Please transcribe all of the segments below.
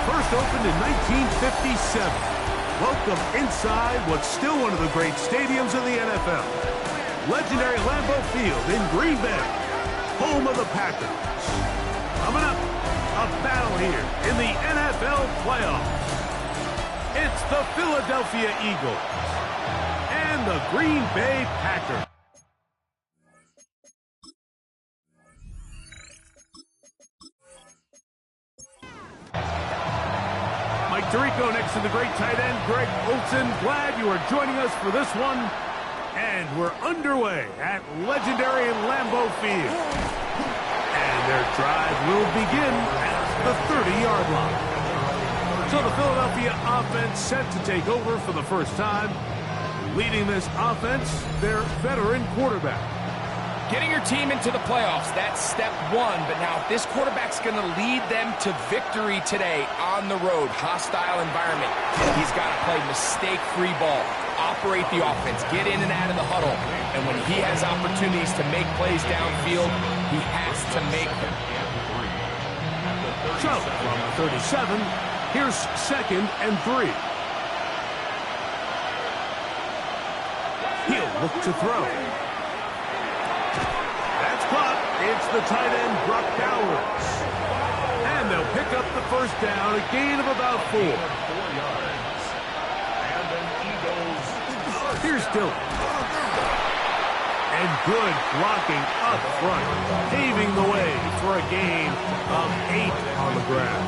First opened in 1957. Welcome inside what's still one of the great stadiums in the NFL. Legendary Lambeau Field in Green Bay, home of the Packers. Coming up, a battle here in the NFL playoffs. It's the Philadelphia Eagles and the Green Bay Packers. Mike Tirico next to the great tight end, Greg Olsen. Glad you are joining us for this one. And we're underway at legendary Lambeau Field. And their drive will begin at the 30-yard line. So the Philadelphia offense set to take over for the first time. Leading this offense, their veteran quarterback. Getting your team into the playoffs, that's step one. But now this quarterback's going to lead them to victory today on the road. Hostile environment. He's got to play mistake-free ball. Operate the offense. Get in and out of the huddle. And when he has opportunities to make plays downfield, he has to make them. So, from 37, here's 2nd and 3. He'll look to throw. That's caught. It's the tight end, Brock Bowers. And they'll pick up the first down, a gain of about 4. Here's Dillon. And good blocking up front, paving the way for a gain of 8 on the ground.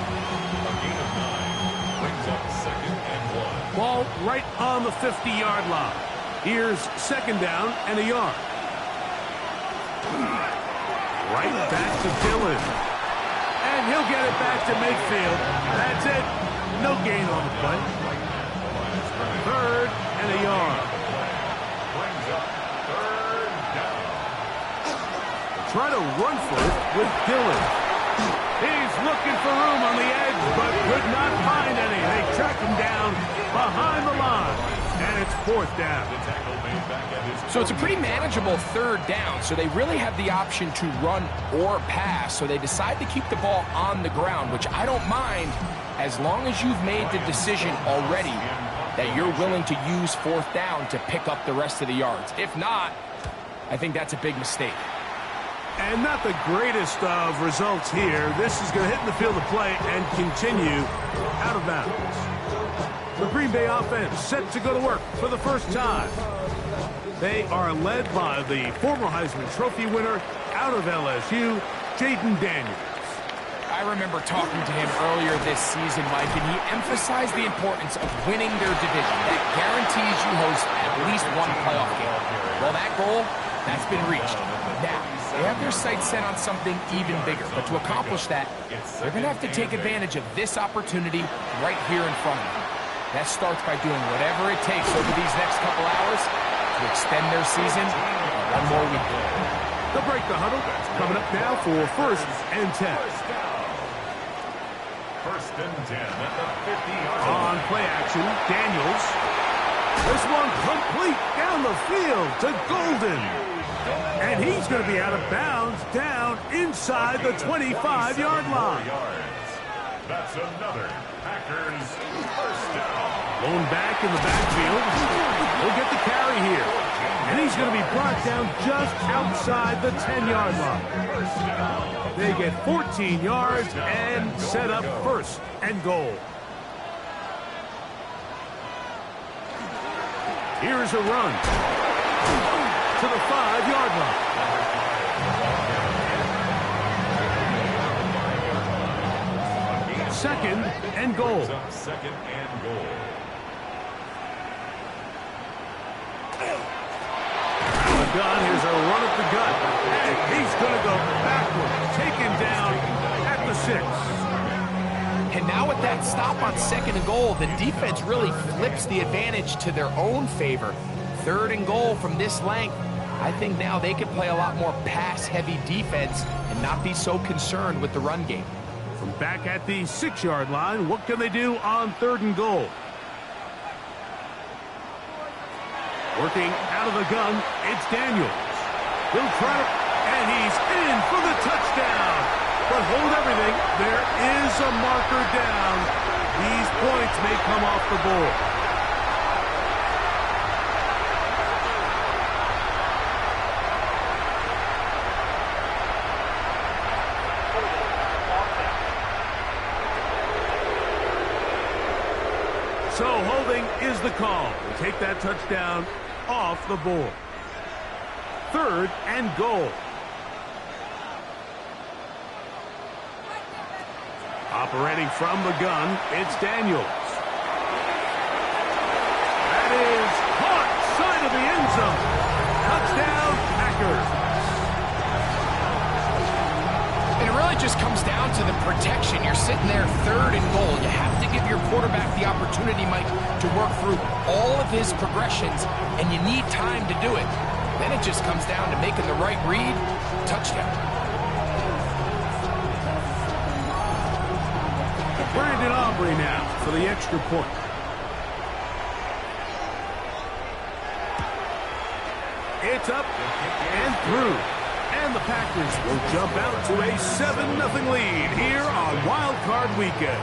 Ball right on the 50-yard line. Here's 2nd down and a yard. Right back to Dillon. And he'll get it back to midfield. That's it. No gain on the play. 3rd and a yard. Try to run for it with Dillon. He's looking for room on the edge, but could not find any. They track him down behind the line, and it's 4th down. So it's a pretty manageable 3rd down, so they really have the option to run or pass, so they decide to keep the ball on the ground, which I don't mind as long as you've made the decision already that you're willing to use 4th down to pick up the rest of the yards. If not, I think that's a big mistake. And not the greatest of results here. This is going to hit in the field of play and continue out of bounds. The Green Bay offense set to go to work for the first time. They are led by the former Heisman Trophy winner out of LSU, Jayden Daniels. I remember talking to him earlier this season, Mike, and he emphasized the importance of winning their division. That guarantees you host at least one playoff game. Well, that goal, that's been reached. Now, they have their sights set on something even bigger. But to accomplish that, they're going to have to take advantage of this opportunity right here in front of them. That starts by doing whatever it takes over these next couple hours to extend their season one more week. They'll break the huddle. Coming up now for 1st and 10. 1st and 10 at the 50-yard line. On play action, Daniels. This one complete down the field to Golden. And he's going to be out of bounds down inside the 25-yard line. That's another Packers 1st down. Blown back in the backfield. He'll get the carry here. And he's going to be brought down just outside the 10-yard line. They get 14 yards and set up 1st and goal. Here's a run to the 5-yard line. 2nd and goal. 2nd and goal. The gun, here's a run at the gut. And he's going to go backwards, taken down at the 6. And now with that stop on 2nd and goal, the defense really flips the advantage to their own favor. 3rd and goal from this length. I think now they can play a lot more pass-heavy defense and not be so concerned with the run game. From back at the 6-yard line, what can they do on 3rd and goal? Working out of the gun, it's Daniels. He'll try to, and he's in for the but hold everything. There is a marker down. These points may come off the board. So holding is the call. We'll take that touchdown off the board. 3rd and goal. Operating from the gun, it's Daniels. That is caught, side of the end zone. Touchdown, Packers. And it really just comes down to the protection. You're sitting there 3rd and goal. You have to give your quarterback the opportunity, Mike, to work through all of his progressions, and you need time to do it. Then it just comes down to making the right read. Touchdown. Brandon Aubrey now for the extra point. It's up and through. And the Packers will jump out to a 7-0 lead here on Wild Card Weekend.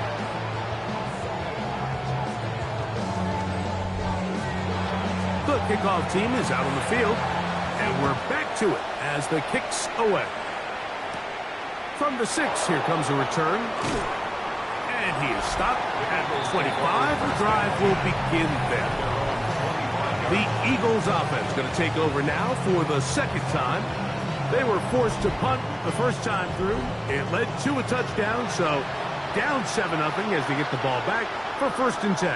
The kickoff team is out on the field, and we're back to it as the kick's away. From the 6, here comes a return. And he is stopped at the 25. The drive will begin then. The Eagles offense going to take over now for the 2nd time. They were forced to punt the first time through. It led to a touchdown, so down 7-0 as they get the ball back for 1st and 10.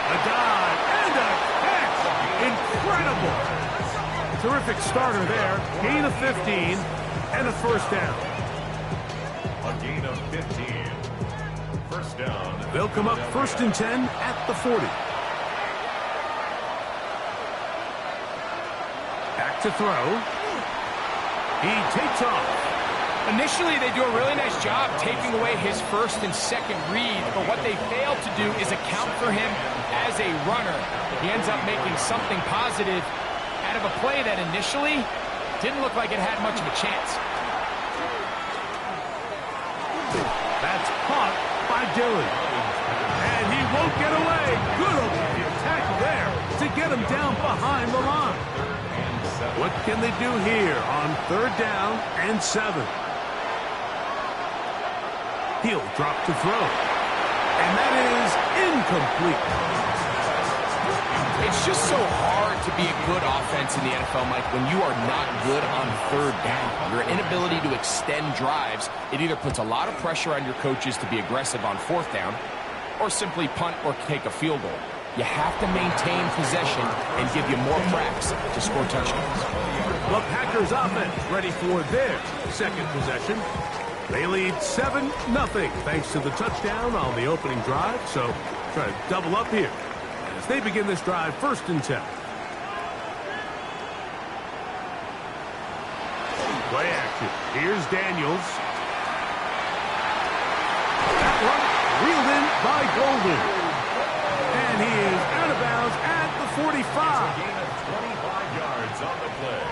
A dive and a catch. Incredible. Terrific starter there. Gain of 15 and a 1st down. A gain of 15. 1st down. They'll come up 1st and 10 at the 40. Back to throw. He takes off. Initially, they do a really nice job taking away his 1st and 2nd read, but what they fail to do is account for him as a runner. He ends up making something positive out of a play that initially didn't look like it had much of a chance. That's caught by Dillon. And he won't get away. Good tackle there to get him down behind the line. What can they do here on 3rd down and 7? He'll drop to throw. And that is incomplete. It's just so hard to be a good offense in the NFL, Mike, when you are not good on 3rd down. Your inability to extend drives, it either puts a lot of pressure on your coaches to be aggressive on 4th down or simply punt or take a field goal. You have to maintain possession and give you more cracks to score touchdowns. The Packers offense ready for their 2nd possession. They lead 7-0 thanks to the touchdown on the opening drive. So try to double up here as they begin this drive 1st and 10. Play action. Here's Daniels. That one reeled in by Golden. And he is out of bounds at the 45. A gain of 25 yards on the play.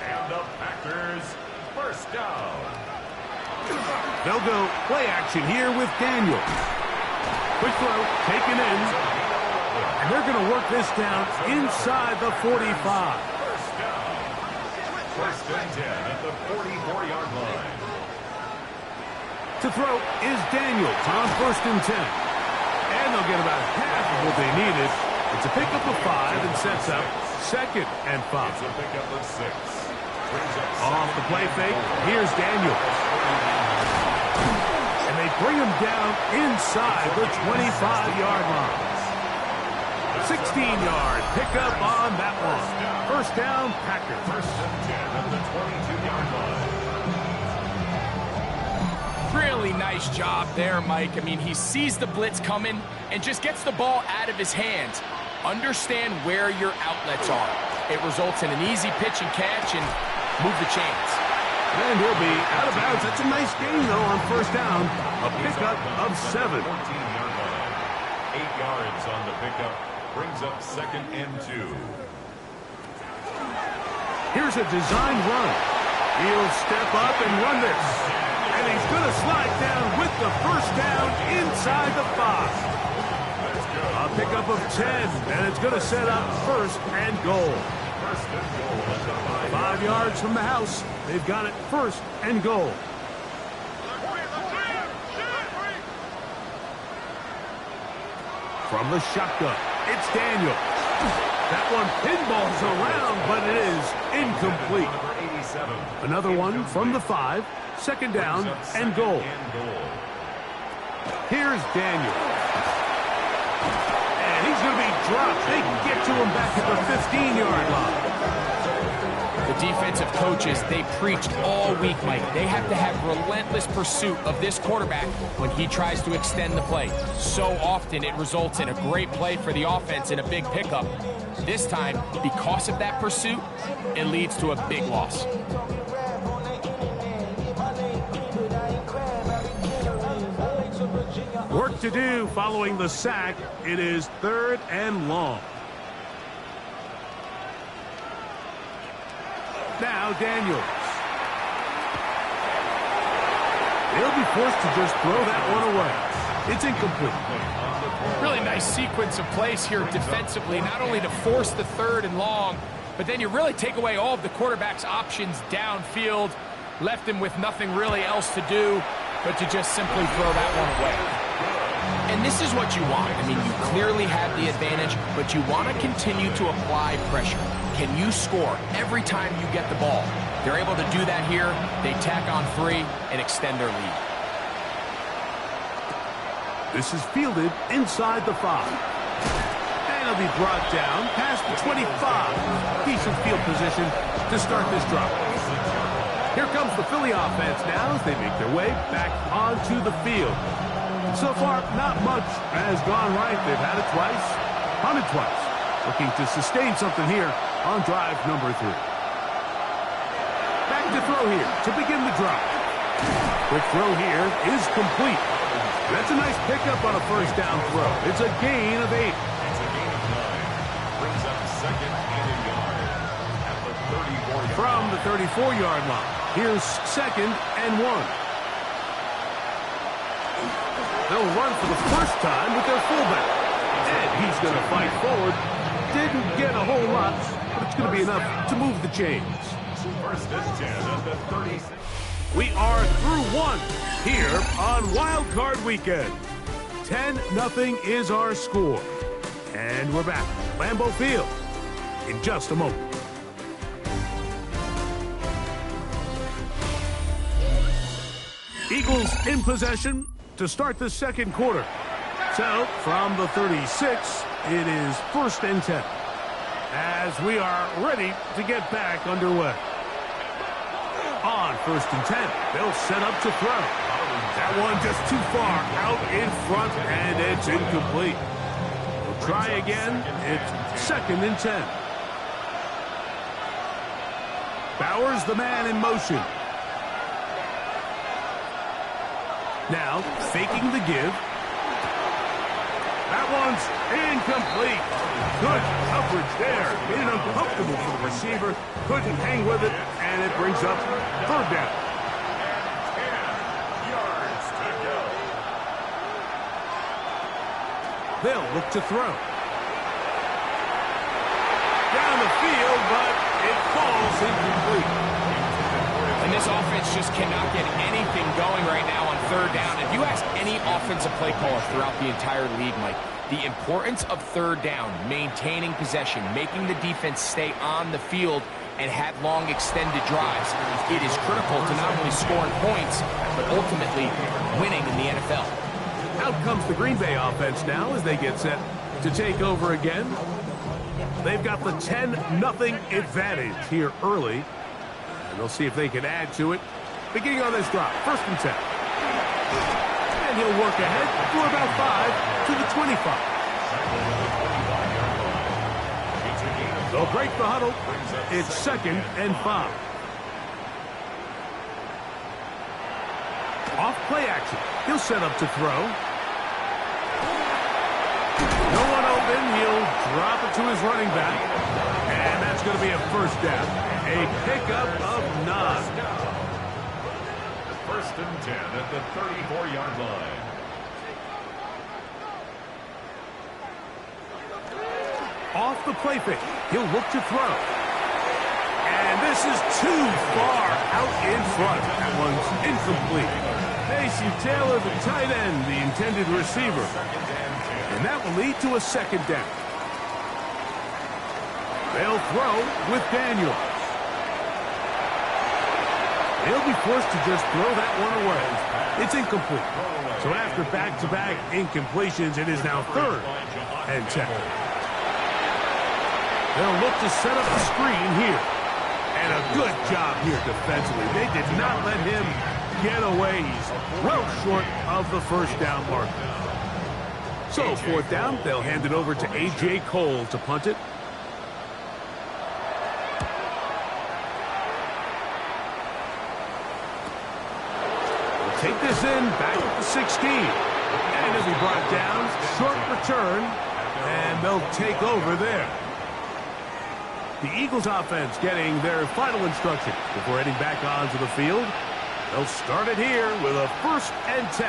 And the Packers 1st down. They'll go play action here with Daniels. Quick throw, taken in. And they're going to work this down inside the 45. 1st down. 1st and 10 at the 44-yard line. To throw is Daniels on 1st and 10. And they'll get about half of what they needed. It's a pickup of 5 and sets up 2nd and 5. It's a pickup of 6. Off the play fake, here's Daniels. And they bring him down inside the 25-yard line. 16-yard pickup on that one. 1st down, Packers. 1st and 10 at the 22-yard line. Really nice job there, Mike. I mean, he sees the blitz coming and just gets the ball out of his hands. Understand where your outlets are. It results in an easy pitch and catch and move the chains. And he'll be out of bounds. That's a nice gain, though, on 1st down. A pickup of 7. 14-yard line. 8 yards on the pickup. Brings up 2nd and 2. Here's a design run. He'll step up and run this. And he's going to slide down with the first down inside the 5. A pickup of 10, and it's going to set up first and goal. 5 yards from the house. They've got it first and goal. From the shotgun, it's Daniel. That one pinballs around, but it is incomplete. Another one from the 5, second down and goal. Here's Daniel. And he's going to be dropped. They can get to him back at the 15-yard line. The defensive coaches, they preached all week, Mike. They have to have relentless pursuit of this quarterback when he tries to extend the play. So often it results in a great play for the offense and a big pickup. This time, because of that pursuit, it leads to a big loss. Work to do following the sack. It is 3rd and long. Now Daniels. They'll be forced to just throw that one away. It's incomplete. Really nice sequence of plays here defensively, not only to force the 3rd and long, but then you really take away all of the quarterback's options downfield, left him with nothing really else to do but to just simply throw that one away. And this is what you want. I mean, you clearly have the advantage, but you want to continue to apply pressure. Can you score every time you get the ball? They're able to do that here. They tack on 3 and extend their lead. This is fielded inside the 5. And it'll be brought down past the 25. Decent field position to start this drive. Here comes the Philly offense now as they make their way back onto the field. So far, not much has gone right. They've had it twice, punted twice. Looking to sustain something here on drive number 3. Back to throw here to begin the drive. Quick throw here is complete. That's a nice pickup on a first down throw. It's a gain of 8. It's a gain of 9. Brings up 2nd and a yard at the 34-yard line. From the 34-yard line, here's 2nd and 1. They'll run for the first time with their fullback. And he's going to fight forward. Didn't get a whole lot, but it's going to be enough to move the chains. First and 10 at the 36. We are through 1 here on Wild Card Weekend. 10-0 is our score. And we're back at Lambeau Field in just a moment. Eagles in possession to start the second quarter. So, from the 36, it is 1st and 10. As we are ready to get back underway. On 1st and 10, they'll set up to throw. That one just too far out in front, and it's incomplete. We'll try again. It's 2nd and 10. Bowers, the man in motion. Now, faking the give. That one's incomplete. Good coverage there. Made it uncomfortable for the receiver. Couldn't hang with it, and it brings up 3rd down. 10 yards to go. They'll look to throw. Down the field, but it falls incomplete. And this offense just cannot get anything going right now on 3rd down. If you ask any offensive play caller throughout the entire league, Mike, the importance of 3rd down, maintaining possession, making the defense stay on the field, and have long extended drives, it is critical to not only scoring points, but ultimately winning in the NFL. Out comes the Green Bay offense now as they get set to take over again. They've got the 10-0 advantage here early. And they'll see if they can add to it. Beginning on this drive, 1st and 10. And he'll work ahead for about 5 to the 25. They'll break the huddle. It's 2nd and 5. Off play action. He'll set up to throw. No one open. He'll drop it to his running back. And that's going to be a 1st down. A pickup of 9. First and 10 at the 34-yard line. Off the play fake. He'll look to throw. And this is too far out in front. That one's incomplete. Macy Taylor, the tight end, the intended receiver. And that will lead to a second down. They'll throw with Daniels. He'll be forced to just throw that one away. It's incomplete. So after back-to-back incompletions, it is now 3rd and 10. They'll look to set up the screen here. And a good job here defensively. They did not let him get away. He's well short of the first down marker. So 4th down, they'll hand it over to A.J. Cole to punt it. They'll take this in, back at the 16. And it'll be brought down, short return, and they'll take over there. The Eagles offense getting their final instruction before heading back onto the field. They'll start it here with a 1st and 10.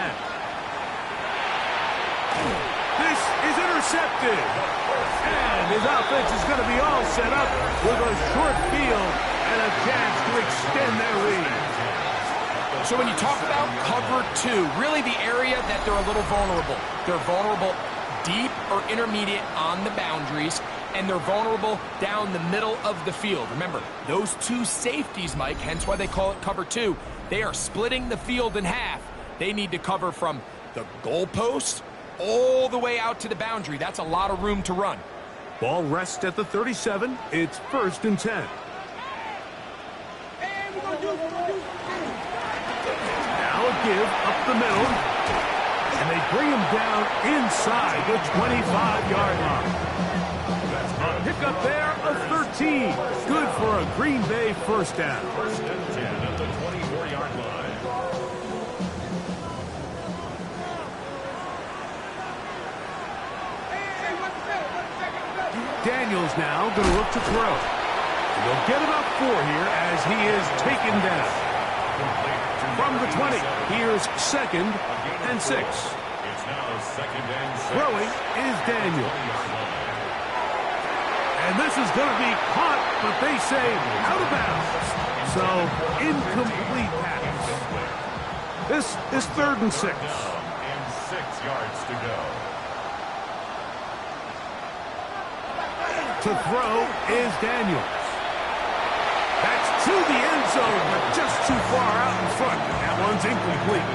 This is intercepted. And his offense is going to be all set up with a short field and a chance to extend their lead. So when you talk about cover 2, really the area that they're a little vulnerable. They're vulnerable deep or intermediate on the boundaries, and they're vulnerable down the middle of the field. Remember, those 2 safeties, Mike, hence why they call it cover 2, they are splitting the field in half. They need to cover from the goalpost all the way out to the boundary. That's a lot of room to run. Ball rests at the 37. It's 1st and 10. Now a give up the middle. And they bring him down inside the 25-yard line. A pickup there of 13. Good for a Green Bay 1st down. 1st and 10 at the 24-yard line. Daniels now going to look to throw. And they'll get about 4 here as he is taken down. From the 20, here's 2nd and 6. It's now 2nd and 6. Throwing is Daniels. And this is going to be caught, but they say out of bounds. So, incomplete pass. This is 3rd and 6. And 6 yards to go. To throw is Daniels. That's to the end zone, but just too far out in front. That one's incomplete.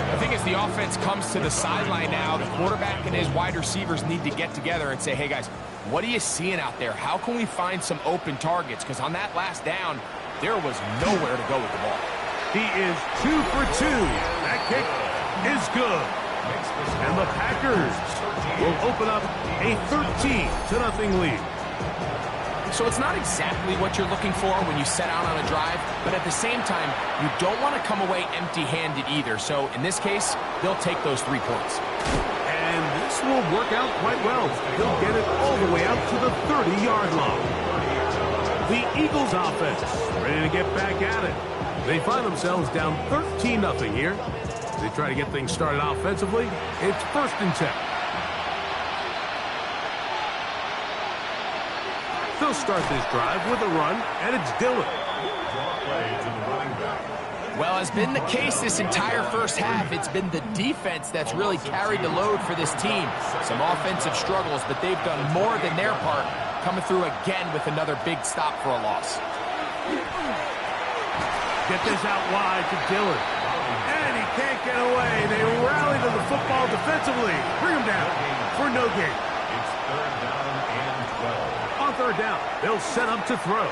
I think as the offense comes to the sideline now, the quarterback and his wide receivers need to get together and say, hey, guys, what are you seeing out there? How can we find some open targets? Because on that last down, there was nowhere to go with the ball. He is 2 for 2. That kick is good. And the Packers will open up a 13-0 lead. So it's not exactly what you're looking for when you set out on a drive, but at the same time, you don't want to come away empty-handed either. So in this case, they'll take those 3 points. And this will work out quite well. They'll get it all the way out to the 30-yard line. The Eagles offense ready to get back at it. They find themselves down 13-0 here. They try to get things started offensively. It's 1st and 10. They'll start this drive with a run, and it's Dillon. Well, as been the case this entire first half, it's been the defense that's really carried the load for this team. Some offensive struggles, but they've done more than their part, coming through again with another big stop for a loss. Get this out wide to Dillon. And he can't get away. They rally to the football defensively. Bring him down for no gain. It's 3rd down and 12. On 3rd down, they'll set up to throw.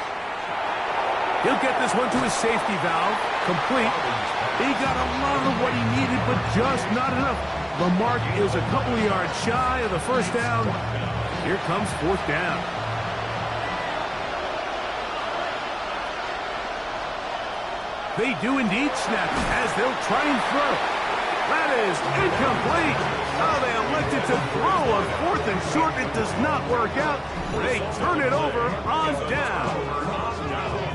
He'll get this one to his safety valve. Complete. He got a lot of what he needed, but just not enough. The mark is a couple of yards shy of the 1st down. Here comes 4th down. They do indeed snap as they'll try and throw. That is incomplete. Oh, they elected to throw on 4th and short. It does not work out. They turn it over on down.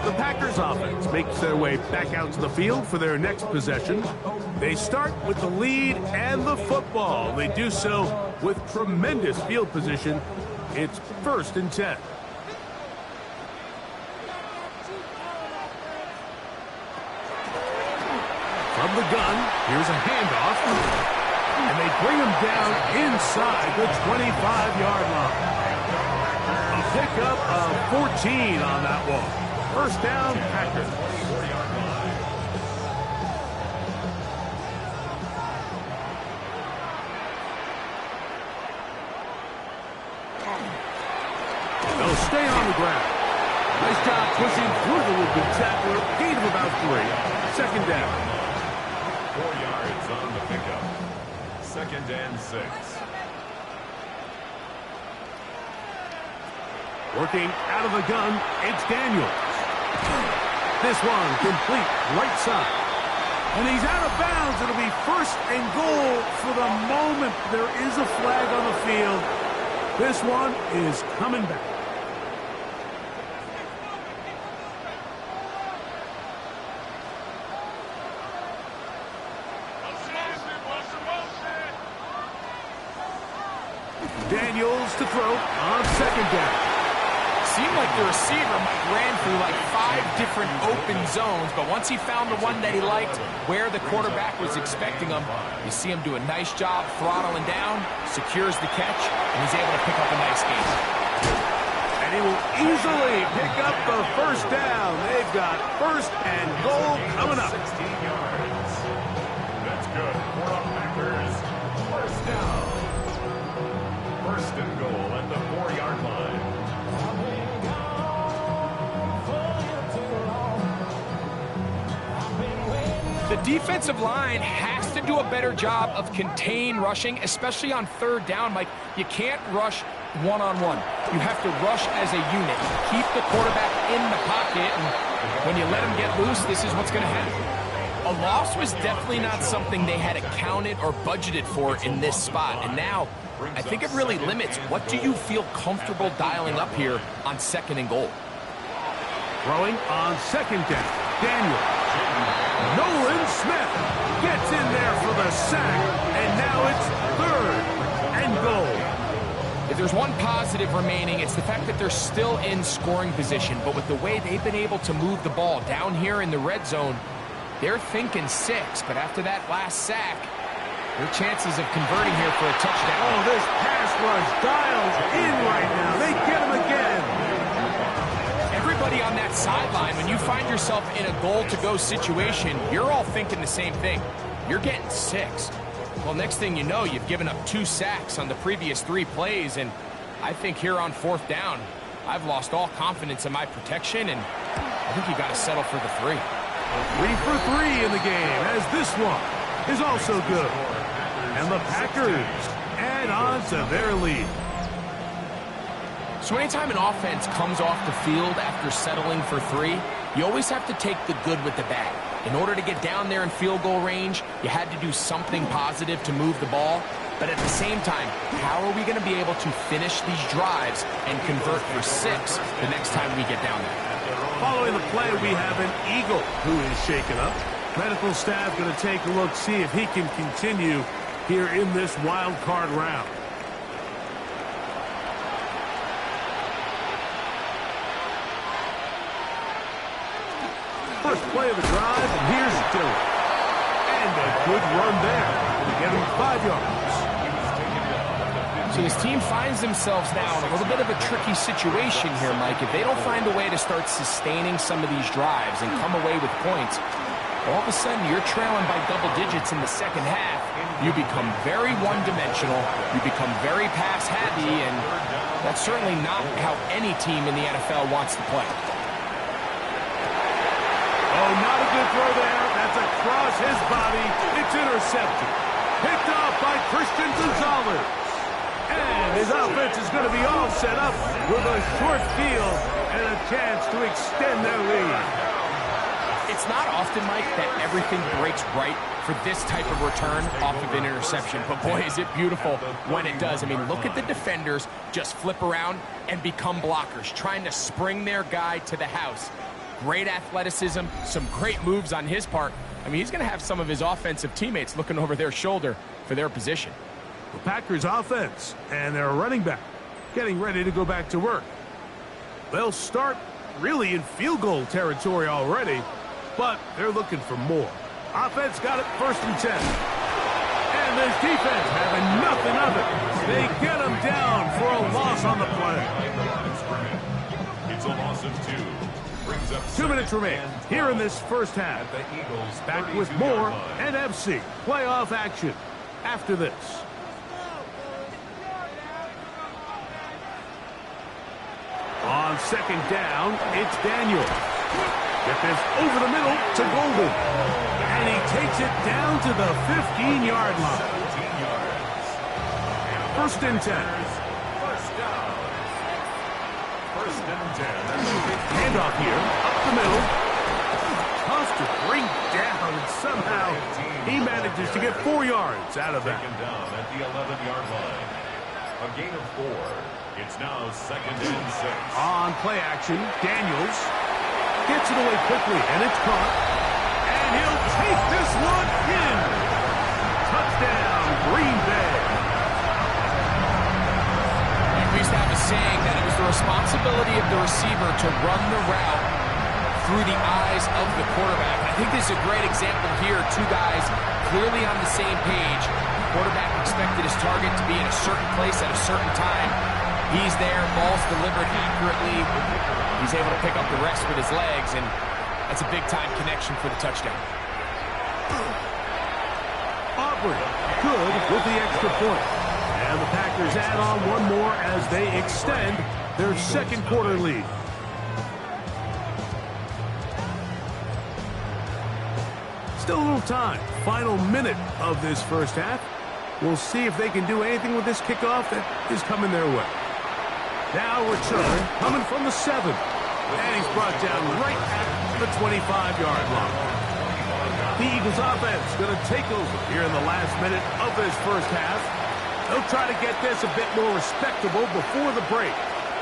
The Packers offense makes their way back out to the field for their next possession. They start with the lead and the football. They do so with tremendous field position. It's 1st and 10. From the gun, here's a handoff. And they bring him down inside the 25-yard line. A pickup of 14 on that one. 1st down, Packers. They'll stay on the ground. Nice job pushing through the would-be tackler. Gain of about 3. 2nd down. 4 yards on the pickup. 2nd and 6. Working out of the gun, it's Daniels. This one complete right side. And he's out of bounds. It'll be 1st and goal for the moment. There is a flag on the field. This one is coming back. Daniels to throw on 2nd down. Seemed like the receiver ran through like 5 different open zones, but once he found the one that he liked, where the quarterback was expecting him, you see him do a nice job throttling down, secures the catch, and he's able to pick up a nice gain. And he will easily pick up the 1st down. They've got 1st and goal coming up. 16 yards. That's good for the Packers. 1st down. 1st and goal at the 4-yard line. The defensive line has to do a better job of contain rushing, especially on 3rd down. Mike, you can't rush one-on-one. You have to rush as a unit. Keep the quarterback in the pocket, and when you let him get loose, this is what's going to happen. A loss was definitely not something they had accounted or budgeted for in this spot, and now I think it really limits what do you feel comfortable dialing up here on 2nd and goal. Throwing on 2nd down. Daniels. Nolan Smith gets in there for the sack, and now it's 3rd and goal. If there's one positive remaining, it's the fact that they're still in scoring position, but with the way they've been able to move the ball down here in the red zone, they're thinking 6, but after that last sack, their chances of converting here for a touchdown. Oh, this pass rush dials in right now. They get him again. Everybody on that sideline, when you find yourself in a goal-to-go situation, you're all thinking the same thing. You're getting 6. Well, next thing you know, you've given up 2 sacks on the previous 3 plays, and I think here on 4th down, I've lost all confidence in my protection, and I think you got to settle for the 3. 3 for 3 in the game, as this one is also good. And the Packers add on to their lead. So anytime an offense comes off the field after settling for 3, you always have to take the good with the bad. In order to get down there in field goal range, you had to do something positive to move the ball. But at the same time, how are we going to be able to finish these drives and convert for 6 the next time we get down there? Following the play, we have an Eagle who is shaken up. Medical staff going to take a look, see if he can continue here in this wild card round. First play of the drive, and here's Dillon. And a good run there to get him 5 yards. So this team finds themselves now in a little bit of a tricky situation here, Mike. If they don't find a way to start sustaining some of these drives and come away with points, all of a sudden you're trailing by double digits in the second half. You become very one-dimensional. You become very pass-happy, and that's certainly not how any team in the NFL wants to play. Oh, not a good throw there. That's across his body. It's intercepted. Picked off by Christian Gonzalez. And his offense is going to be all set up with a short field and a chance to extend their lead. It's not often, Mike, that everything breaks right for this type of return off of an interception. But boy, is it beautiful when it does. I mean, look at the defenders just flip around and become blockers, trying to spring their guy to the house. great athleticism, some great moves on his part. I mean, he's going to have some of his offensive teammates looking over their shoulder for their position. The Packers offense and their running back getting ready to go back to work. They'll start really in field goal territory already, but they're looking for more. Offense got it 1st and 10. And this defense having nothing of it. They get them down for a loss on the play. It's a loss of 2. Brings up 2 minutes remain here in this first half. the Eagles. Back with more NFC playoff action after this. On 2nd down, it's Daniel. Get this over the middle to Golden. And he takes it down to the 15-yard line. 1st and 10. First down. 1st and 10. Handoff here, up the middle. Tough to bring down, and somehow he manages to get 4 yards out of that. Taken down at the 11-yard line. A gain of 4. It's now 2nd and 6. On play action, Daniels gets it away quickly, and it's caught. And he'll take this one in. Touchdown, Green Bay. We used to have a saying that it was the responsibility of the receiver to run the route through the eyes of the quarterback. I think this is a great example here. 2 guys clearly on the same page. The quarterback expected his target to be in a certain place at a certain time. He's there, ball's delivered accurately. He's able to pick up the rest with his legs, and that's a big-time connection for the touchdown. Aubrey, good with the extra point. And the Packers add on one more as they extend their 2nd quarter lead. Still a little time. Final minute of this first half. We'll see if they can do anything with this kickoff that is coming their way. Now return coming from the 7. And he's brought down right at the 25-yard line. The Eagles offense going to take over here in the last minute of this first half. They'll try to get this a bit more respectable before the break.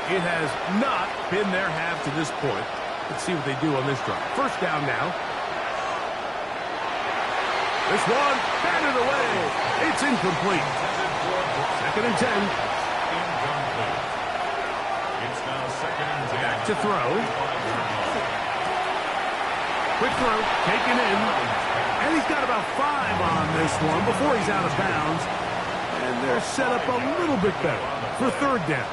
It has not been their half to this point. Let's see what they do on this drive. 1st down now. This one batted away. It's incomplete. 2nd and 10. It's now 2nd and 10. Back to throw. Quick throw, taken in. And he's got about 5 on this one before he's out of bounds. And they're set up a little bit better for 3rd down.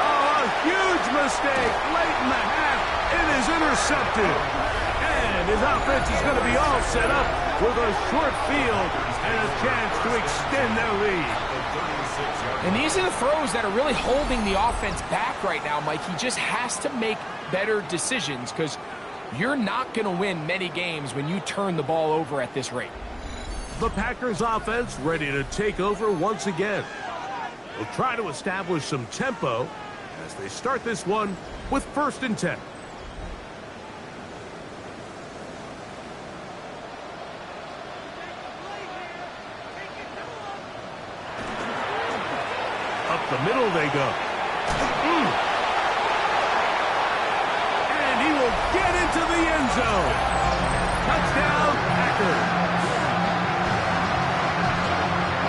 Oh, a huge mistake late in the half. It is intercepted. And his offense is going to be all set up with a short field and a chance to extend their lead. And these are the throws that are really holding the offense back right now, Mike. He just has to make better decisions because you're not going to win many games when you turn the ball over at this rate. The Packers offense ready to take over once again. They'll try to establish some tempo as they start this one with 1st and 10. Up the middle they go. And he will get into the end zone. Touchdown, Packers.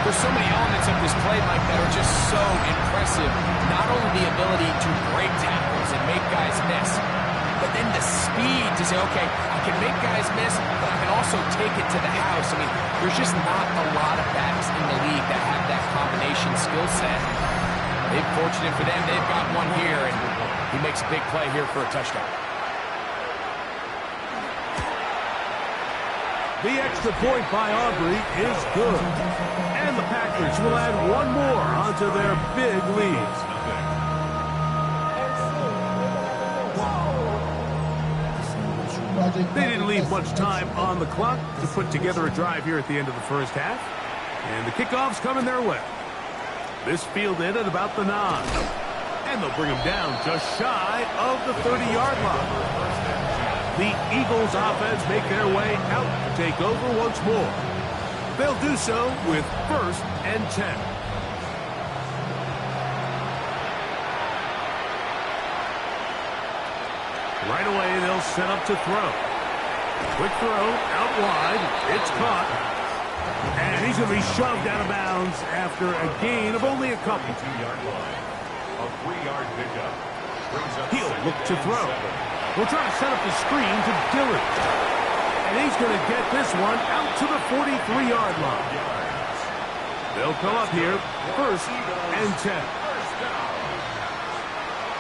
There's so many elements of this play, Mike, that are just so impressive. Not only the ability to break tackles and make guys miss, but then the speed to say, okay, I can make guys miss, but I can also take it to the house. I mean, there's just not a lot of backs in the league that have that combination skill set. They're fortunate for them. They've got one here, and he makes a big play here for a touchdown. The extra point by Aubrey is good. And the Packers will add one more onto their big lead. They didn't leave much time on the clock to put together a drive here at the end of the first half. And the kickoff's coming their way. This fielded at about the 9. And they'll bring him down just shy of the 30-yard line. The Eagles offense make their way out to take over once more. They'll do so with 1st and 10. Right away, they'll set up to throw. Quick throw, out wide. It's caught. And he's going to be shoved out of bounds after a gain of only a couple. 2-yard line. A 3-yard pickup. He'll look to throw. We'll try to set up the screen to Dillard. And he's going to get this one out to the 43-yard line. They'll come up here, 1st and 10.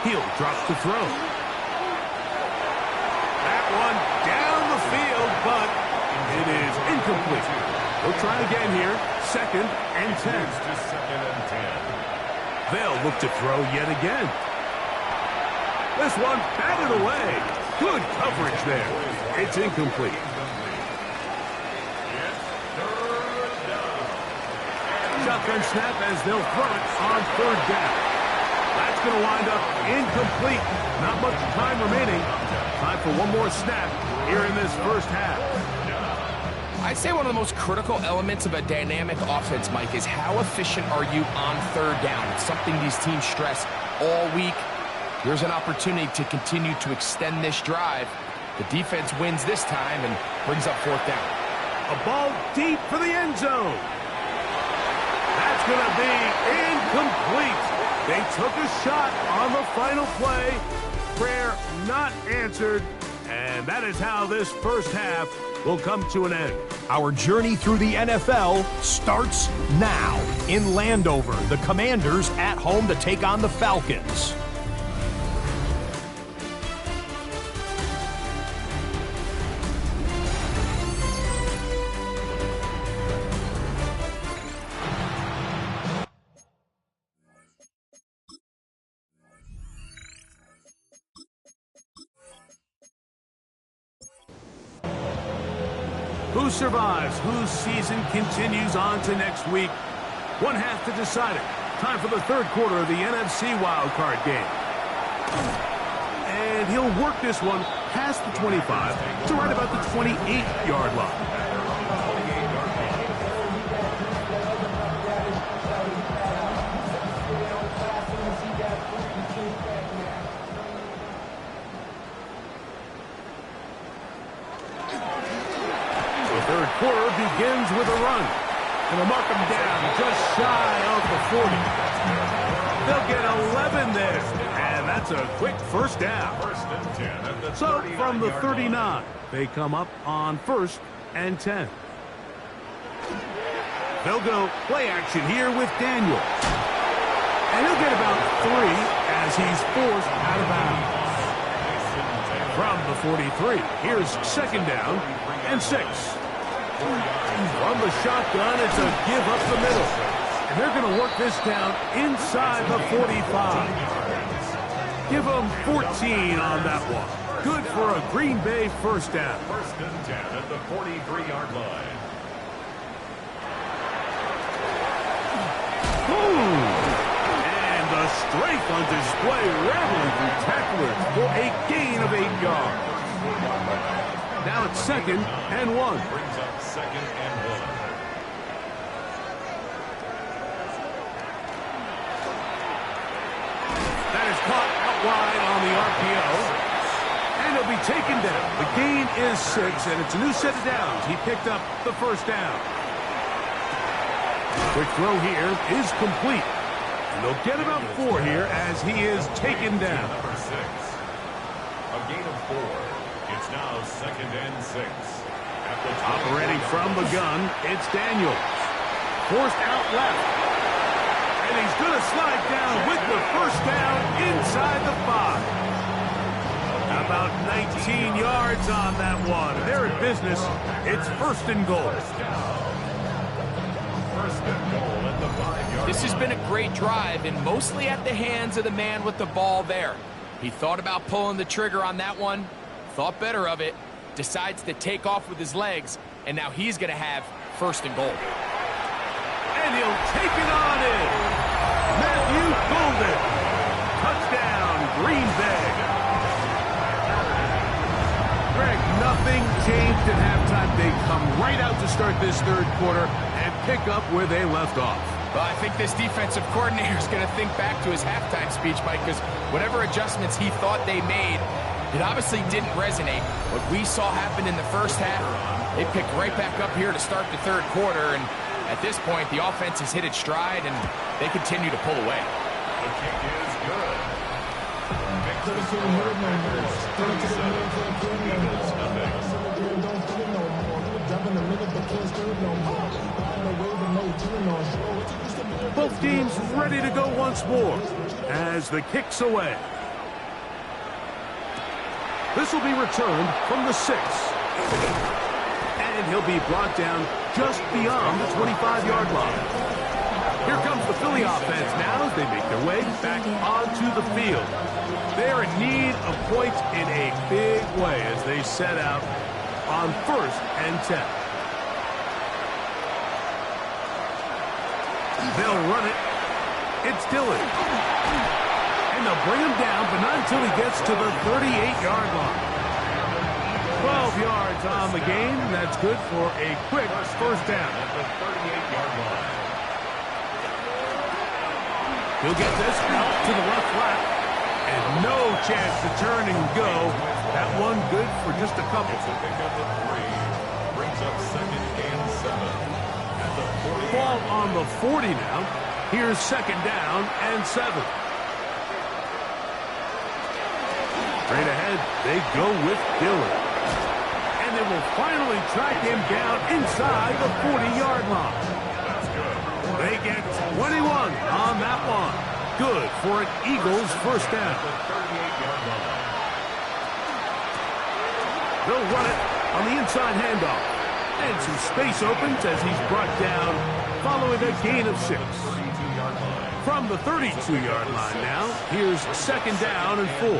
He'll drop to throw. That one down the field, but it is incomplete. We'll try again here, 2nd and 10. They'll look to throw yet again. This one batted away. Good coverage there. It's incomplete. Shotgun snap as they'll throw it on 3rd down. That's going to wind up incomplete. Not much time remaining. Time for one more snap here in this first half. I'd say one of the most critical elements of a dynamic offense, Mike, is how efficient are you on 3rd down? It's something these teams stress all week. Here's an opportunity to continue to extend this drive. The defense wins this time and brings up 4th down. A ball deep for the end zone. That's going to be incomplete. They took a shot on the final play. Prayer not answered. And that is how this first half will come to an end. Our journey through the NFL starts now. In Landover, the Commanders at home to take on the Falcons. Who survives? Whose season continues on to next week? One half to decide it. Time for the 3rd quarter of the NFC wildcard game. And he'll work this one past the 25 to right about the 28-yard line. Third quarter begins with a run. And they'll mark them down just shy of the 40. They'll get 11 there. And that's a quick first down. 1st and 10 at the So from the 39, they come up on 1st and 10. They'll go play action here with Daniel. And he'll get about 3 as he's forced out of bounds. From the 43, here's 2nd down and 6. From the shotgun, it's a give up the middle. And they're going to work this down inside the 45. Give them 14 on that one. Good for a Green Bay first down. 1st and 10 at the 43-yard line. Boom! And the strength on display, rattling through tacklers for a gain of 8 yards. Now it's 2nd and 1. Brings up 2nd and 1. That is caught out wide on the RPO. And he'll be taken down. The gain is 6, and it's a new set of downs. He picked up the first down. Quick throw here is complete. And they'll get about 4 here as he is taken down. Number 6. A gain of 4. It's now 2nd and 6. At the Operating from the gun, it's Daniels. Forced out left. And he's going to slide down with the first down inside the 5. About 19 yards on that one. They're in business. It's 1st and goal. 1st and goal at the 5-yard. This has been a great drive, and mostly at the hands of the man with the ball there. He thought about pulling the trigger on that one, thought better of it, decides to take off with his legs, and now he's going to have 1st and goal. And he'll take it on in. Matthew Golden. Touchdown, Green Bay. Greg, nothing changed at halftime. They come right out to start this 3rd quarter and pick up where they left off. Well, I think this defensive coordinator is going to think back to his halftime speech, Mike, because whatever adjustments he thought they made, It obviously didn't resonate. What we saw happen in the first half, they picked right back up here to start the third quarter, and at this point, the offense has hit its stride, and they continue to pull away. The kick is good. Victor score, Packers 37, Eagles nothing. Both teams ready to go once more as the kick's away. This will be returned from the 6. And he'll be brought down just beyond the 25-yard line. Here comes the Philly offense now as they make their way back onto the field. They're in need of points in a big way as they set out on 1st and 10. They'll run it. It's Dillon. And they'll bring him down, but not until he gets to the 38-yard line. 12 yards on the game. That's good for a quick first down. At the 38-yard line. He'll get this out to the left flat. And no chance to turn and go. That one good for just a couple. It's a pickup of 3. Brings up 2nd and 7. At the 40. Ball on the 40 now. Here's 2nd down and 7. Straight ahead, they go with Dillon. And they will finally track him down inside the 40-yard line. That's good. They get 21 on that one. Good for an Eagles first down. The 38-yard line. They'll run it on the inside handoff. And some space opens as he's brought down following a gain of 6. 32-yard line. From the 32-yard line now, here's 2nd down and 4.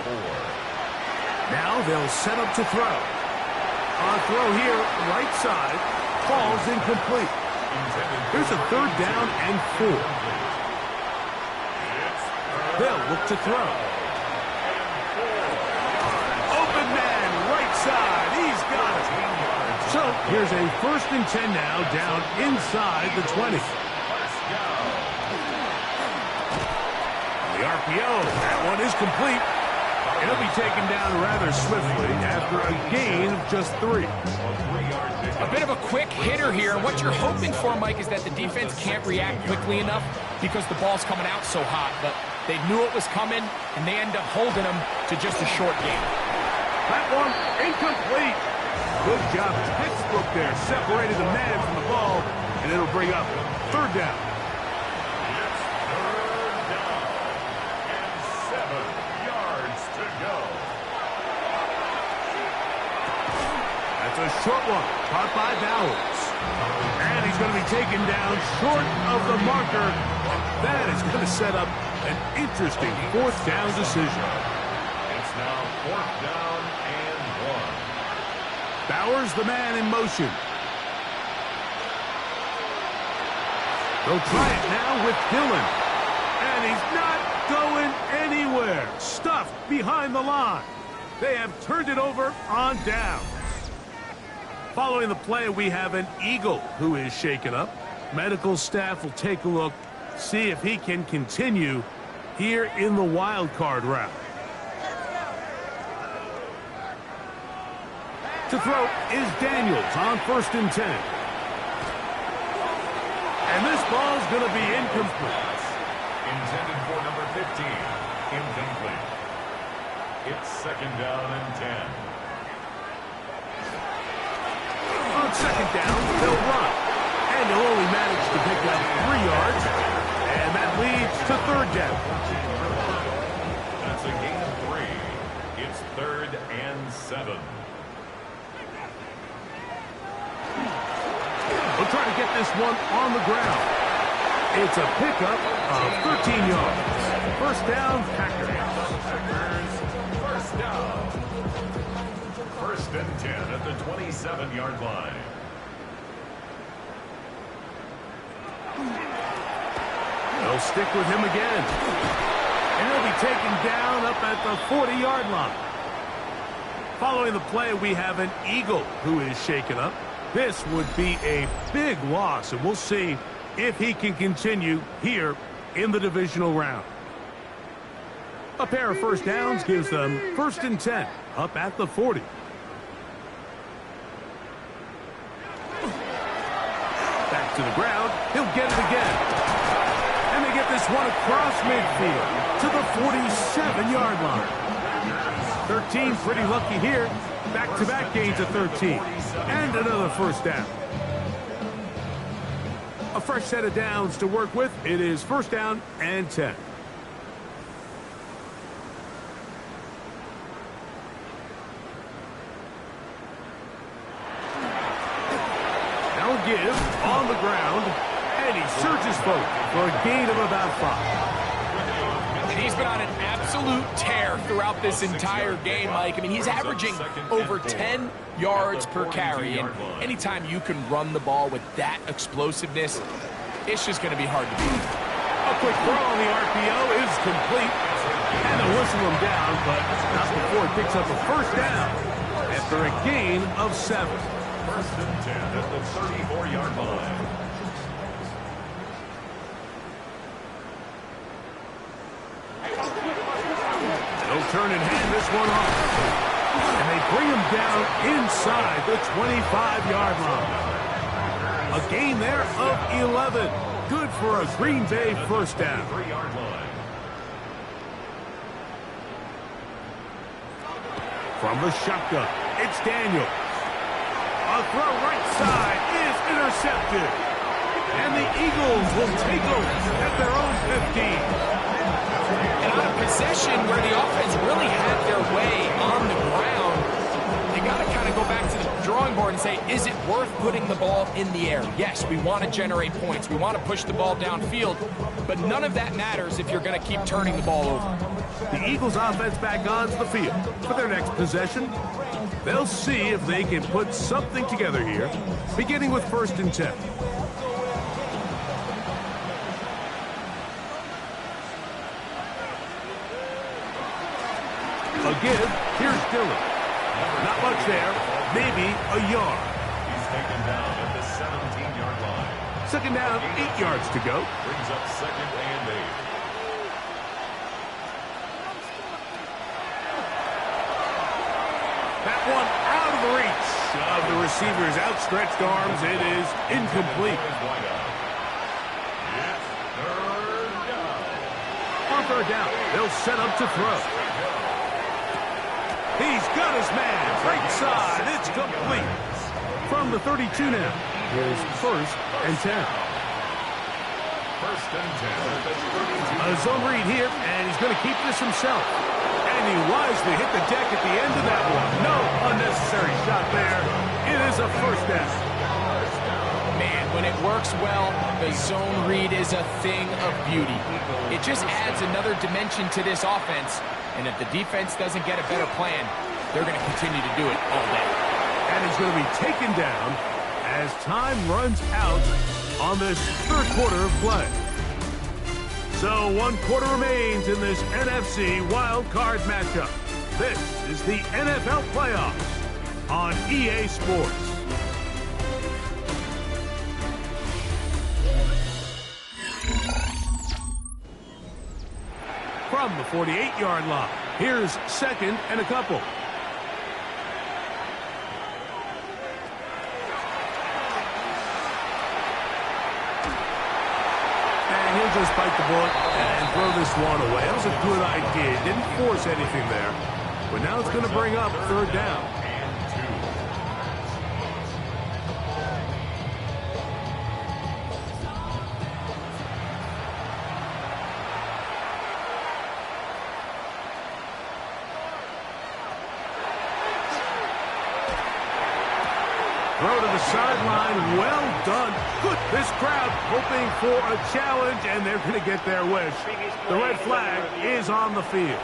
Now they'll set up to throw. On throw here, right side, falls incomplete. Here's a 3rd down and 4. They'll look to throw. Open man, right side, he's got it. So here's a 1st and 10 now, down inside the 20. The RPO, that one is complete. He'll be taken down rather swiftly after a gain of just 3. A bit of a quick hitter here. What you're hoping for, Mike, is that the defense can't react quickly enough because the ball's coming out so hot. But they knew it was coming, and they end up holding them to just a short game. That one incomplete. Good job. Textbook there. Separated the man from the ball, and it'll bring up 3rd down. It's 3rd down and 7 yards to go. That's a short one. Caught by Bowers. And he's going to be taken down short of the marker. That is going to set up an interesting 4th down decision. It's now 4th down and 1. Bowers, the man in motion. They'll try it now with Dillon. And he's not going anywhere. Stuffed behind the line. They have turned it over on downs. Following the play, we have an Eagle who is shaken up. Medical staff will take a look, see if he can continue here in the wild card round. To throw is Daniels on 1st and 10. And this ball's going to be incomplete. Intended for number 15. Incomplete. It's 2nd down and 10. On 2nd down, they'll run. And they'll only manage to pick up 3 yards. And that leads to 3rd down. That's a gain of 3. It's 3rd and 7. They'll try to get this one on the ground. It's a pickup of 13 yards. 1st down, Packers. First down. 1st and 10 at the 27-yard line. They'll stick with him again. And he'll be taken down up at the 40-yard line. Following the play, we have an Eagle who is shaken up. This would be a big loss, and we'll see if he can continue here in the divisional round. A pair of first downs gives them 1st and 10, up at the 40. Back to the ground. He'll get it again. And they get this one across midfield to the 47-yard line. 13, pretty lucky here. Back-to-back gains of 13. And another first down. A fresh set of downs to work with. It is 1st down and 10. Now give on the ground, and he surges forward for a gain of about 5. And he's been on an absolute tear throughout this entire game, Mike. I mean, he's averaging over 10 yards per carry. And anytime you can run the ball with that explosiveness, it's just going to be hard to beat. A quick throw on the RPO is complete. And they'll whistle him down, but not before he picks up a first down after a gain of 7. 1st and 10 at the 34-yard line. They'll turn and hand this one off. And they bring him down inside the 25-yard line. A gain there of 11. Good for a Green Bay first down. 3-yard line. From the shotgun, it's Daniels. A throw right side is intercepted. And the Eagles will take over at their own 15. And on a possession where the offense really had their way on the ground, they got to kind of go back to the drawing board and say, is it worth putting the ball in the air? Yes, we want to generate points. We want to push the ball downfield, but none of that matters if you're going to keep turning the ball over. The Eagles offense back onto the field for their next possession. They'll see if they can put something together here, beginning with 1st and 10. A give. Here's Dillon. Not much there. Maybe a yard. He's taken down at the 17-yard line. 2nd down, 8 yards to go. Brings up 2nd and 8. That one out of the reach of the receiver's outstretched arms. It is incomplete. On 3rd down, they'll set up to throw. He's got his man. Right side. It's complete. From the 32 now. Here's 1st and 10. 1st and 10. A zone read here, and he's going to keep this himself. And he wisely hit the deck at the end of that one. No unnecessary shot there. It is a first down. Man, when it works well, the zone read is a thing of beauty. It just adds another dimension to this offense. And if the defense doesn't get a better plan, they're going to continue to do it all day. And he's going to be taken down as time runs out on this 3rd quarter of play. So 1 quarter remains in this NFC wild card matchup. This is the NFL playoffs on EA Sports. From the 48-yard line, here's 2nd and a couple. And he'll just bite the bullet and throw this one away. That was a good idea. Didn't force anything there. But now it's going to bring up 3rd down. Throw to the sideline. Well done. Good. This crowd hoping for a challenge, and they're going to get their wish. The red flag is on the field.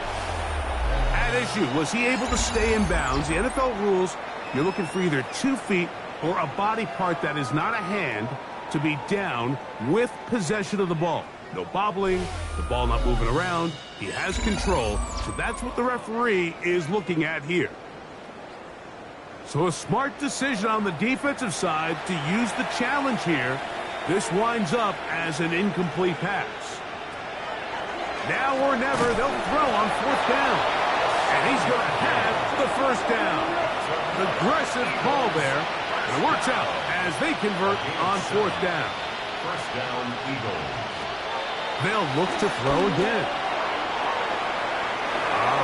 At issue, was he able to stay in bounds? The NFL rules, you're looking for either 2 feet or a body part that is not a hand to be down with possession of the ball. No bobbling, the ball not moving around. He has control, so that's what the referee is looking at here. So a smart decision on the defensive side to use the challenge here. This winds up as an incomplete pass. Now or never, they'll throw on 4th down. And he's going to have the 1st down. Aggressive call there. And it works out as they convert on 4th down. 1st down, Eagles. They'll look to throw again.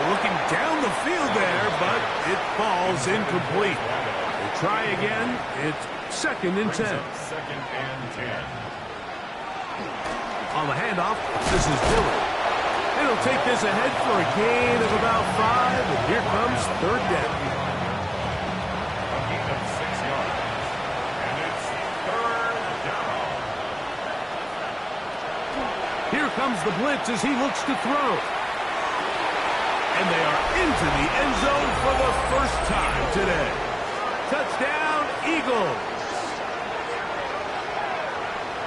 Looking down the field there, but it falls incomplete. They try again. It's 2nd and 10. 2nd and 10. On the handoff, this is Dillon. It'll take this ahead for a gain of about 5, and here comes 3rd down. A gain of 6 yards. And it's 3rd down. Here comes the blitz as he looks to throw. And they are into the end zone for the first time today. Touchdown, Eagles.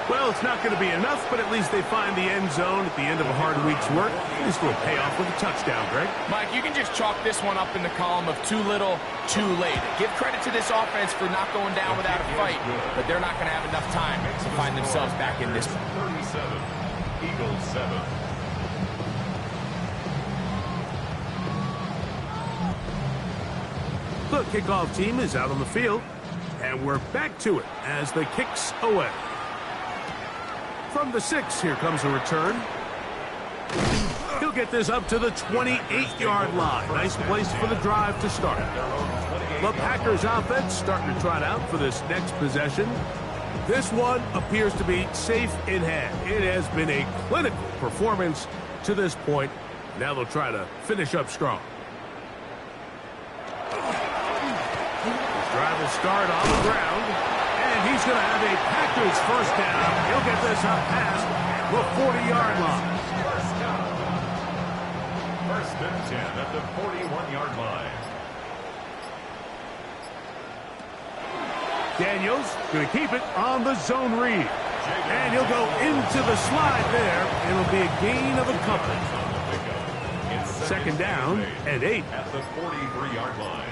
Well, it's not going to be enough, but at least they find the end zone at the end of a hard week's work. This will pay off with a touchdown, Greg. Mike, you can just chalk this one up in the column of too little, too late. Give credit to this offense for not going down without a fight, but they're not going to have enough time to find themselves back in this one. 37, Eagles 7. The kickoff team is out on the field, and we're back to it as the kicks away. From the 6, here comes a return. He'll get this up to the 28-yard line. Nice place for the drive to start. The Packers offense starting to trot out for this next possession. This one appears to be safe in hand. It has been a clinical performance to this point. Now they'll try to finish up strong. Drive will start on the ground, and he's going to have a Packers 1st down. He'll get this up past the 40-yard line. 1st down. 1st and 10 at the 41-yard line. Daniels going to keep it on the zone read. And he'll go into the slide there. It'll be a gain of a couple. 2nd down and 8. At the 43-yard line.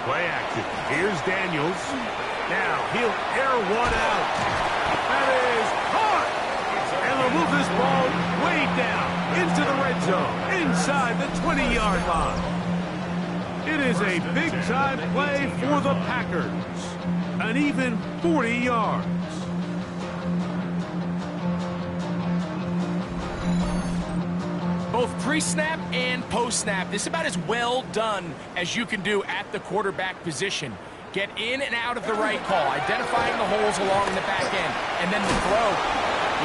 Play action. Here's Daniels. Now he'll air one out. That is caught. And they'll move this ball way down into the red zone, inside the 20-yard line. It is a big-time play for the Packers. An even 40 yards. Both pre-snap and post-snap, this is about as well done as you can do at the quarterback position. Get in and out of the right call, identifying the holes along the back end, and then the throw.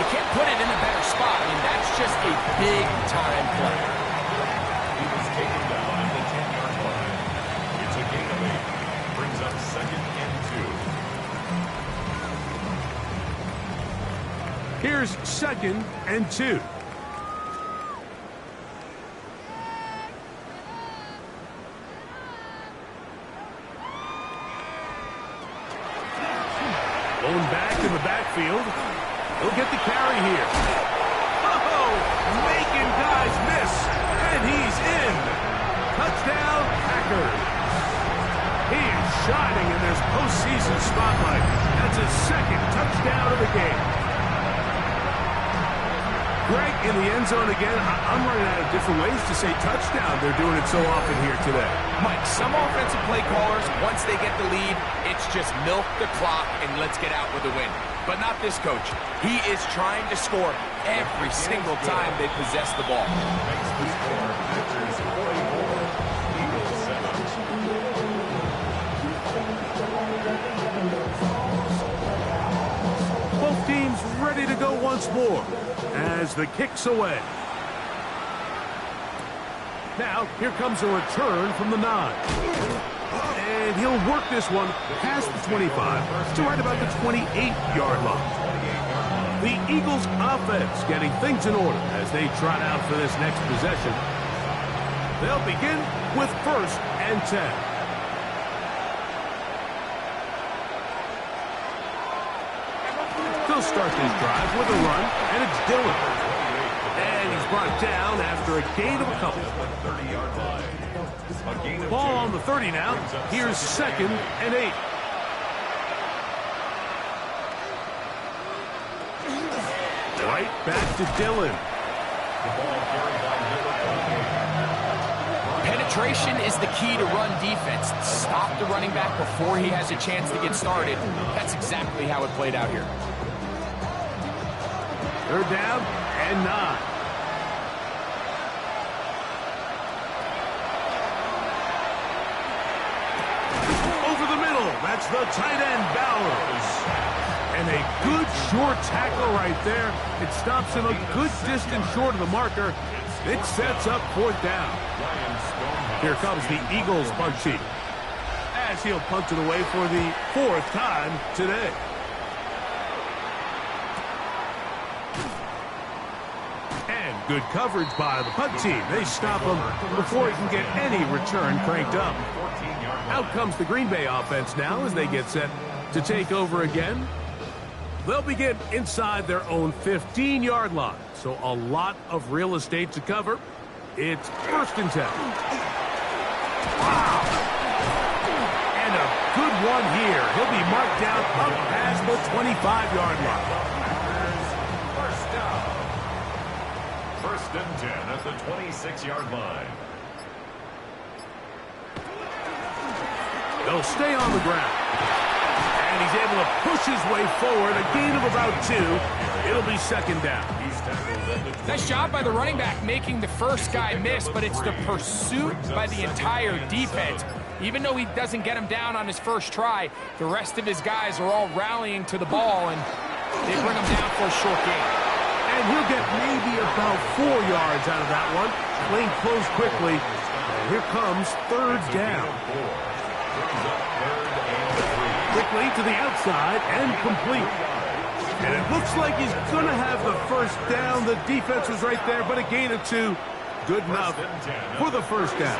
You can't put it in a better spot. I mean, that's just a big-time play. He was taken down at the 10-yard line. It's a gain of 8. Brings up 2nd and 2. Here's 2nd and 2. Going back in the backfield. He'll get the carry here. Oh, making guys miss. And he's in. Touchdown, Packers. He is shining in this postseason spotlight. That's his 2nd touchdown of the game. Greg, in the end zone again. I'm running out of different ways to say touchdown. They're doing it so often here today. Mike, some offensive play callers, once they get the lead, it's just milk the clock and let's get out with a win. But not this coach. He is trying to score every single time they possess the ball. Makes the score. Packers 44. Eagles 7. Both teams ready to go once more as the kick's away. Now, here comes a return from the 9. And he'll work this one past the 25 to right about the 28-yard line. The Eagles offense getting things in order as they trot out for this next possession. They'll begin with 1st and 10. They'll start this drive with a run, and it's Dillon. And he's brought down after a gain of a couple. Ball on the 30 now. Here's 2nd and 8. right back to Dillon. The ball carried by Penetration is the key to run defense. Stop the running back before he has a chance to get started. That's exactly how it played out here. 3rd down and 9. Over the middle. That's the tight end, Bowers. And a good short tackle right there. It stops him a good distance short of the marker. It sets up 4th down. Here comes the Eagles punt team, as he'll punt it away for the 4th time today. And good coverage by the punt team. They stop him before he can get any return cranked up. Out comes the Green Bay offense now as they get set to take over again. They'll begin inside their own 15-yard line, so a lot of real estate to cover. It's 1st and 10. Wow! And a good one here. He'll be marked down up past the 25-yard line. 1st and 10 at the 26-yard line. They'll stay on the ground. And he's able to push his way forward, a gain of about 2. It'll be 2nd down. Nice job by the running back making the first guy miss, but it's the pursuit by the entire defense. Even though he doesn't get him down on his first try, the rest of his guys are all rallying to the ball, and they bring him down for a short gain. And he'll get maybe about 4 yards out of that one. Lane closed quickly. And here comes 3rd down. Quickly to the outside and complete. And it looks like he's going to have the 1st down. The defense was right there, but a gain of 2. Good enough for the 1st down.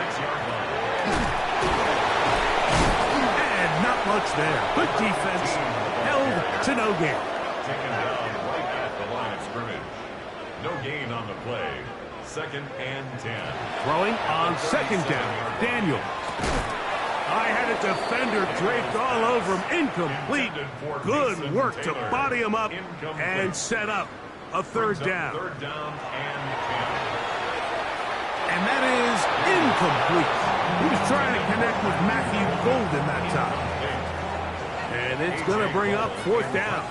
And not much there. Good defense. Held to no gain. Taken down right at the line of scrimmage. No gain on the play. 2nd and 10. Throwing on 2nd down. Daniel. I had a defender draped all over him. Incomplete. Good work to body him up and set up a 3rd down. 3rd down and 10. And that is incomplete. He was trying to connect with Matthew Golden that time. And it's going to bring up 4th down.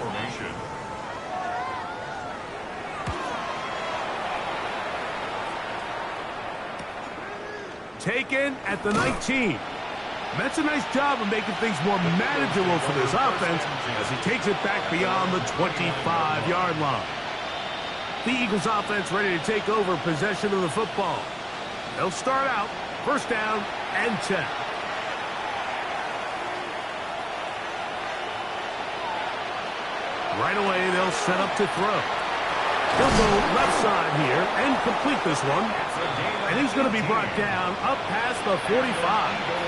Taken at the 19. That's a nice job of making things more manageable for this offense as he takes it back beyond the 25-yard line. The Eagles offense ready to take over possession of the football. They'll start out 1st down and 10. Right away, they'll set up to throw. He'll go left side here and complete this one. And he's going to be brought down up past the 45.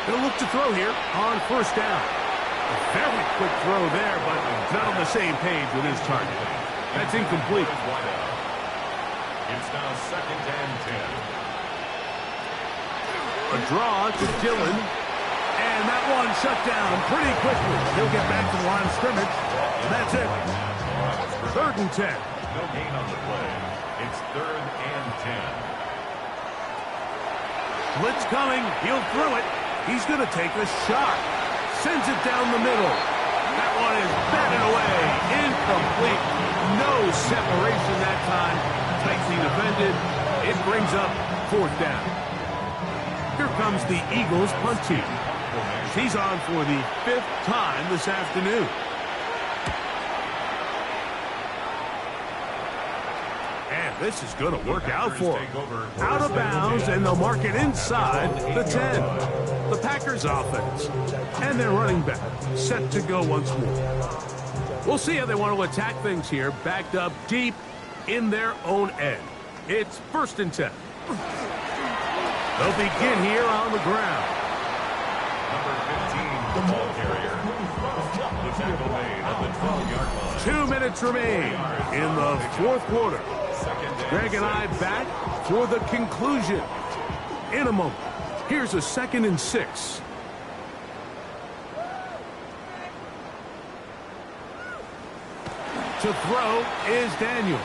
He'll look to throw here on 1st down. A very quick throw there, but not on the same page with his target. That's incomplete. It's now 2nd and 10. A draw to Dillon. And that one shut down pretty quickly. He'll get back to the line of scrimmage. And that's it. 3rd and 10. No gain on the play. It's 3rd and 10. Blitz coming. He'll throw it. He's going to take a shot. Sends it down the middle. That one is batted away. Incomplete. No separation that time. Tightly defended. It brings up 4th down. Here comes the Eagles punt team. He's on for the 5th time this afternoon. And this is going to work out for him. Out of bounds, and they'll mark it inside the 10. The Packers offense and their running back set to go once more. We'll see how they want to attack things here, backed up deep in their own end. It's 1st and 10. They'll begin here on the ground. Number 15, the ball carrier. The tackle made at the 12-yard line. 2 minutes remain in the 4th quarter. Greg and I back for the conclusion in a moment. Here's a 2nd and 6. to throw is Daniels.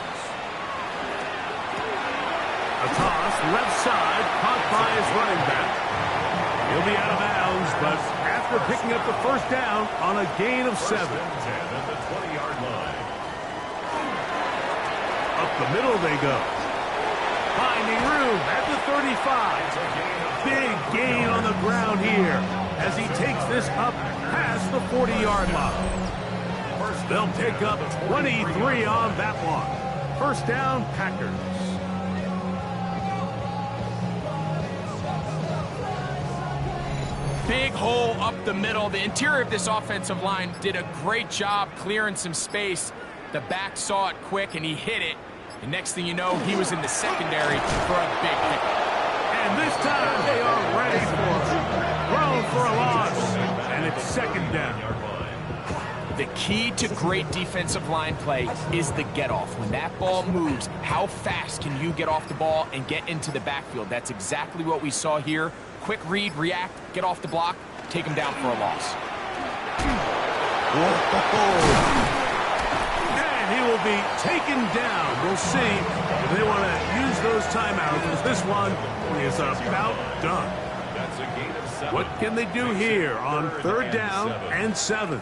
A toss, left side, caught by his running back. He'll be out of bounds, but after picking up the first down on a gain of 7. First and 10 at the 20-yard line. Up the middle they go. Finding room at the 35. Big gain on the ground here as he takes this up past the 40-yard line. They'll pick up 23 on that one. First down, Packers. Big hole up the middle. The interior of this offensive line did a great job clearing some space. The back saw it quick, and he hit it. And next thing you know, he was in the secondary for a big hit. And this time, they are ready for it. Thrown for a loss, and it's second down. The key to great defensive line play is the get-off. When that ball moves, how fast can you get off the ball and get into the backfield? That's exactly what we saw here. Quick read, react, get off the block, take him down for a loss. And he will be taken down. We'll see if they want to use those timeouts, as this one is about done. That's a gain of 7. What can they do here on third down and 7?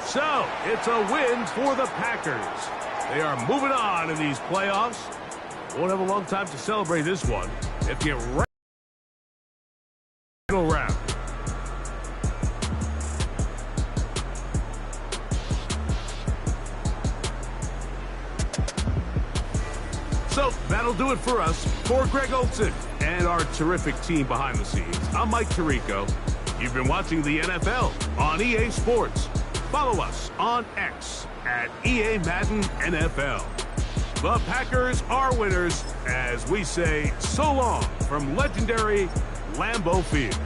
So, it's a win for the Packers. They are moving on in these playoffs. Won't have a long time to celebrate this one. If you final round. So, that'll do it for us. For Greg Olsen and our terrific team behind the scenes, I'm Mike Tirico. You've been watching the NFL on EA Sports. Follow us on X at EA Madden NFL. The Packers are winners as we say so long from legendary Lambeau Field.